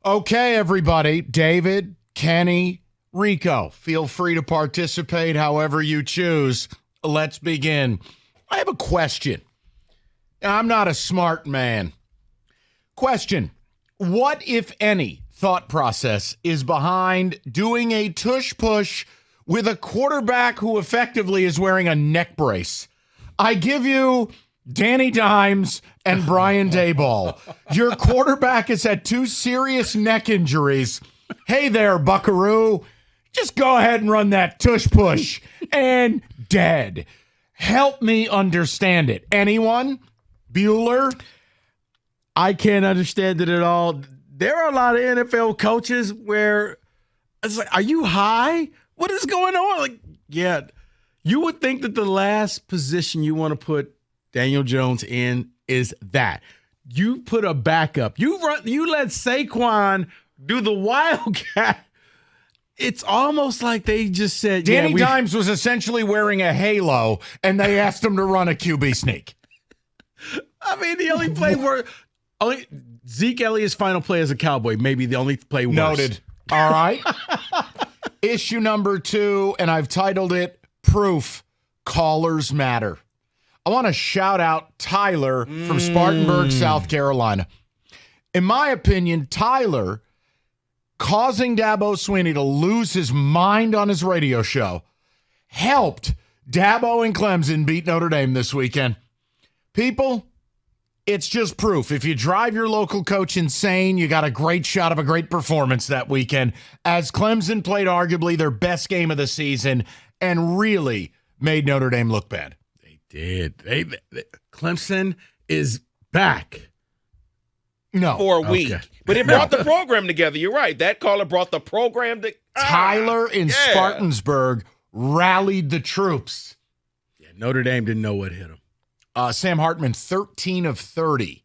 Okay, everybody. David, Kenny, Rico, feel free to participate however you choose. Let's begin. I have a question. I'm not a smart man. Question. What, if any, thought process is behind doing a tush-push with a quarterback who effectively is wearing a neck brace? I give you Danny Dimes and Brian Daboll. Your quarterback has had 2 serious neck injuries. Hey there, buckaroo. Just go ahead and run that tush-push. And dead. Help me understand it. Anyone? Bueller? I can't understand it at all. There are a lot of NFL coaches where it's like, are you high? What is going on? Like, yeah, you would think that the last position you want to put Daniel Jones in is that. You put a backup. You let Saquon do the wildcat. It's almost like they just said, Danny Dimes was essentially wearing a halo, and they asked him to run a QB sneak. I mean, the only play where Zeke Elliott's final play as a Cowboy, maybe the only play worse. Noted. All right. Issue number 2, and I've titled it Proof Callers Matter. I want to shout out Tyler from Spartanburg, South Carolina. In my opinion, Tyler causing Dabo Swinney to lose his mind on his radio show helped Dabo and Clemson beat Notre Dame this weekend. People, it's just proof. If you drive your local coach insane, you got a great shot of a great performance that weekend, as Clemson played arguably their best game of the season and really made Notre Dame look bad. They did. Clemson is back. No. For a week. But it brought the program together. You're right. That caller brought the program together. Tyler in Spartansburg rallied the troops. Yeah, Notre Dame didn't know what hit them. Sam Hartman, 13 of 30.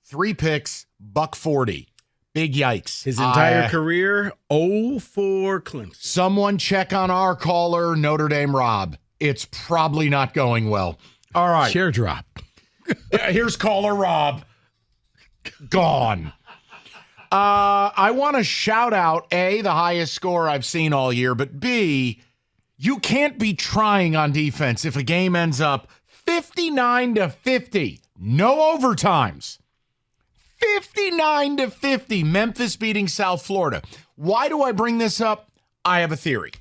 3 picks, $140. Big yikes. His entire career, 0 for Clemson. Someone check on our caller, Notre Dame Rob. It's probably not going well. All right. Share drop. Here's caller Rob. Gone. I want to shout out, A, the highest score I've seen all year, but B, you can't be trying on defense if a game ends up 59-50. No overtimes. 59-50. Memphis beating South Florida. Why do I bring this up? I have a theory.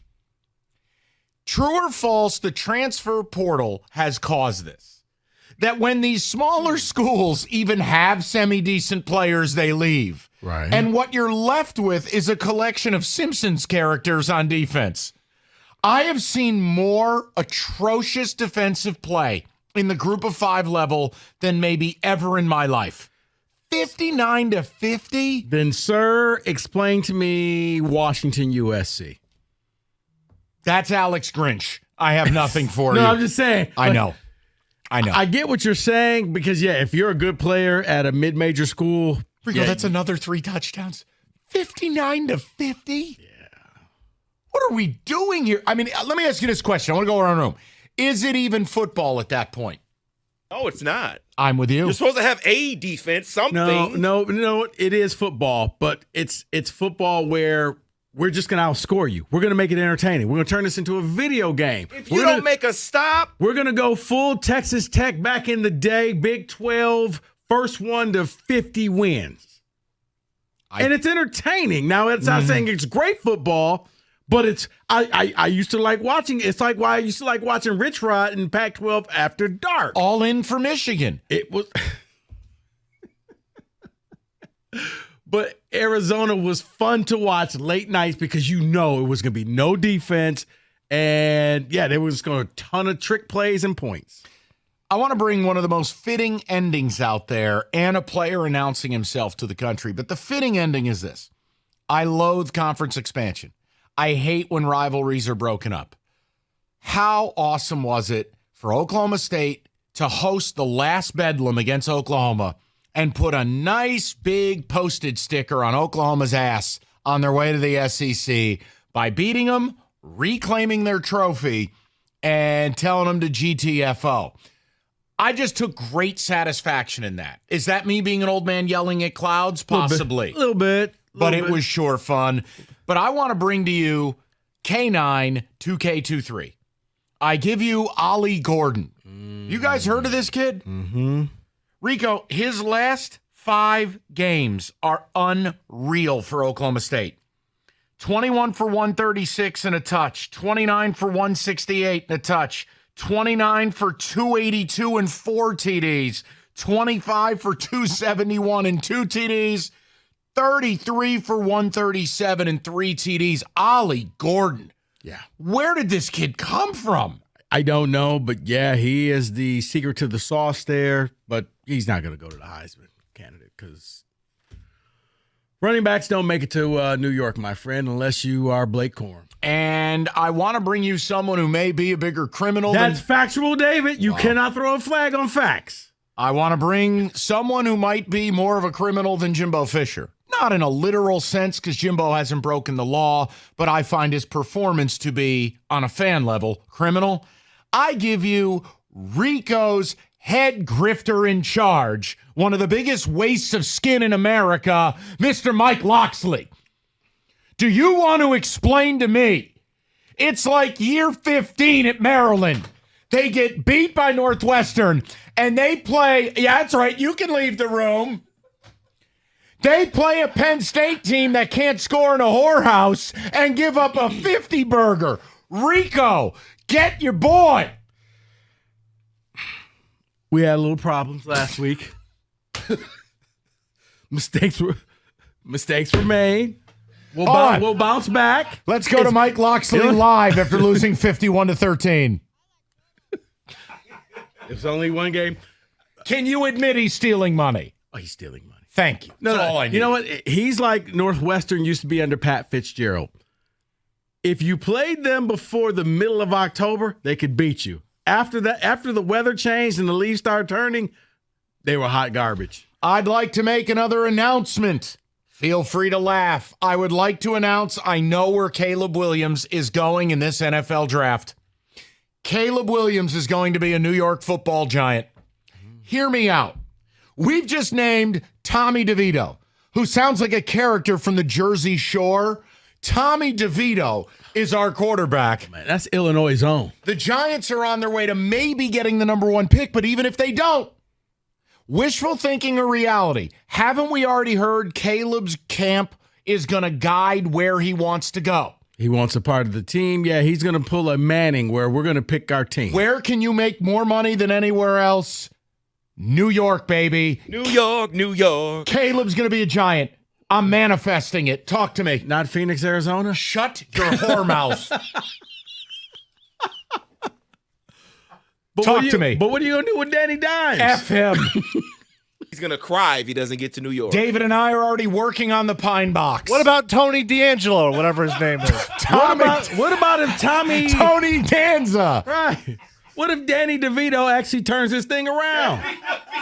True or false, the transfer portal has caused this. That when these smaller schools even have semi-decent players, they leave. Right. And what you're left with is a collection of Simpsons characters on defense. I have seen more atrocious defensive play in the group of 5 level than maybe ever in my life. 59-50? Then, sir, explain to me Washington, USC. That's Alex Grinch. I have nothing for you. No, I'm just saying. I know. I get what you're saying because, yeah, if you're a good player at a mid-major school. Rico, that's another 3 touchdowns. 59-50? Yeah. What are we doing here? I mean, let me ask you this question. I want to go around the room. Is it even football at that point? No, it's not. I'm with you. You're supposed to have a defense, something. No, it is football, but it's football where we're just going to outscore you. We're going to make it entertaining. We're going to turn this into a video game. If you don't make a stop. We're going to go full Texas Tech back in the day, Big 12, first one to 50 wins. And it's entertaining. Now, it's not saying it's great football, but it's I used to like watching. It's like why I used to like watching Rich Rod in Pac-12 after dark. All in for Michigan. It was, but Arizona was fun to watch late nights because you know it was going to be no defense, and yeah, there was going to a ton of trick plays and points. I want to bring one of the most fitting endings out there and a player announcing himself to the country. But the fitting ending is this. I loathe conference expansion. I hate when rivalries are broken up. How awesome was it for Oklahoma State to host the last Bedlam against Oklahoma and put a nice big postage sticker on Oklahoma's ass on their way to the SEC by beating them, reclaiming their trophy, and telling them to GTFO. I just took great satisfaction in that. Is that me being an old man yelling at clouds? Possibly. A little bit. but it was sure fun. But I want to bring to you K9 2K23. I give you Ollie Gordon. You guys heard of this kid? Mm-hmm. Rico, his last 5 games are unreal for Oklahoma State. 21 for 136 and a touch, 29 for 168 and a touch, 29 for 282 and 4 TDs, 25 for 271 and 2 TDs, 33 for 137 and 3 TDs. Ollie Gordon. Yeah. Where did this kid come from? I don't know, but yeah, he is the secret to the sauce there, but he's not going to go to the Heisman candidate because running backs don't make it to New York, my friend, unless you are Blake Corum. And I want to bring you someone who may be a bigger criminal. That's factual, David. You cannot throw a flag on facts. I want to bring someone who might be more of a criminal than Jimbo Fisher. Not in a literal sense, because Jimbo hasn't broken the law, but I find his performance to be, on a fan level, criminal. I give you Rico's head grifter in charge, one of the biggest wastes of skin in America, Mr. Mike Loxley. Do you want to explain to me? It's like year 15 at Maryland. They get beat by Northwestern, and they play, yeah, that's right, you can leave the room. They play a Penn State team that can't score in a whorehouse and give up a 50 burger. Rico, get your boy. We had a little problems last week. Mistakes were made. We'll bounce back. Let's go to Mike Loxley live after losing 51-13. It's only one game. Can you admit he's stealing money? Oh, he's stealing money. Thank you. That's all I need. You know what? He's like Northwestern used to be under Pat Fitzgerald. If you played them before the middle of October, they could beat you. After that, after the weather changed and the leaves started turning, they were hot garbage. I'd like to make another announcement. Feel free to laugh. I would like to announce I know where Caleb Williams is going in this NFL draft. Caleb Williams is going to be a New York Football Giant. Hear me out. We've just named Tommy DeVito, who sounds like a character from the Jersey Shore. Tommy DeVito is our quarterback. Man, that's Illinois' own. The Giants are on their way to maybe getting the number 1 pick, but even if they don't, wishful thinking or reality, haven't we already heard Caleb's camp is going to guide where he wants to go? He wants a part of the team. Yeah, he's going to pull a Manning where we're going to pick our team. Where can you make more money than anywhere else? New York, baby. New York, New York. Caleb's going to be a Giant. I'm manifesting it. Talk to me. Not Phoenix, Arizona? Shut your whore mouth. Talk to me. But what are you going to do with Danny Dimes? F him. He's going to cry if he doesn't get to New York. David and I are already working on the Pine Box. What about Tony D'Angelo or whatever his name is? What about if Tommy... Tony Danza. Right. What if Danny DeVito actually turns this thing around?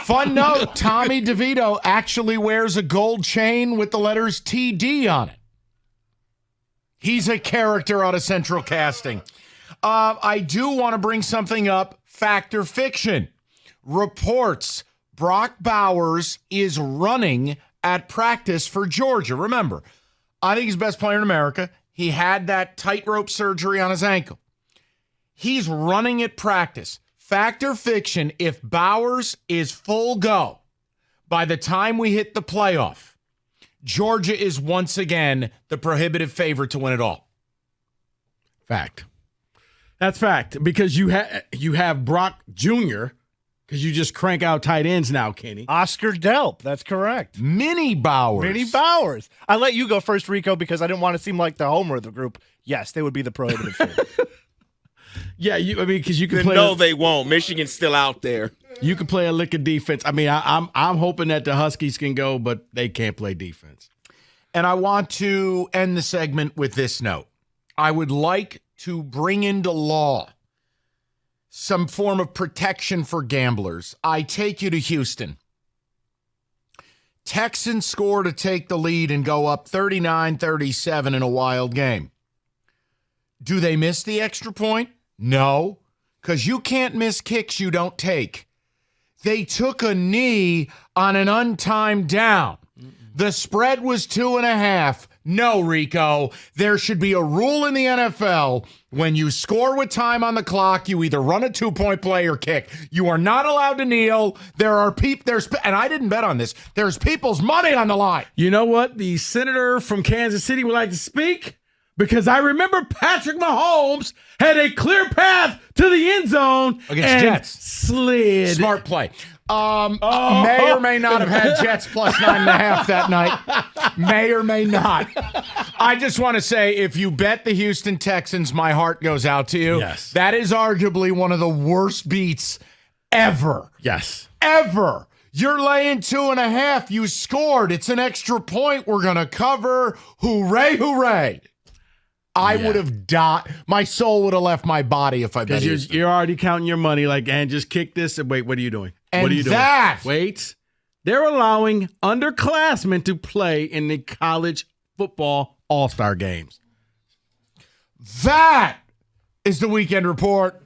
Fun note, Tommy DeVito actually wears a gold chain with the letters TD on it. He's a character out of Central Casting. I do want to bring something up. Fact or fiction. Reports Brock Bowers is running at practice for Georgia. Remember, I think he's the best player in America. He had that tightrope surgery on his ankle. He's running at practice. Fact or fiction, if Bowers is full go by the time we hit the playoff, Georgia is once again the prohibitive favorite to win it all. Fact. That's fact. Because you have Brock Jr., because you just crank out tight ends now, Kenny. Oscar Delp. That's correct. Mini Bowers. Mini Bowers. I let you go first, Rico, because I didn't want to seem like the homer of the group. Yes, they would be the prohibitive favorite. Yeah, because you can play. No, they won't. Michigan's still out there. You can play a lick of defense. I mean, I'm hoping that the Huskies can go, but they can't play defense. And I want to end the segment with this note. I would like to bring into law some form of protection for gamblers. I take you to Houston. Texans score to take the lead and go up 39-37 in a wild game. Do they miss the extra point? No, because you can't miss kicks you don't take. They took a knee on an untimed down. The spread was 2.5. No, Rico. There should be a rule in the NFL. When you score with time on the clock, you either run a 2-point play or kick. You are not allowed to kneel. There are people, and I didn't bet on this. There's people's money on the line. You know what? The senator from Kansas City would like to speak because I remember Patrick Mahomes had a clear path to the end zone Against and Jets. slid. Smart play. May or may not have had Jets plus 9.5 that night. May or may not. I just want to say, if you bet the Houston Texans, my heart goes out to you. Yes. That is arguably one of the worst beats ever. Yes. Ever. You're laying 2.5. You scored. It's an extra point. We're going to cover. Hooray, hooray. I would have died. My soul would have left my body if I bet Because you're already counting your money, like, and just kick this. And wait, what are you doing? And what are you doing? that- Wait. They're allowing underclassmen to play in the college football all-star games. That is the Weekend Report.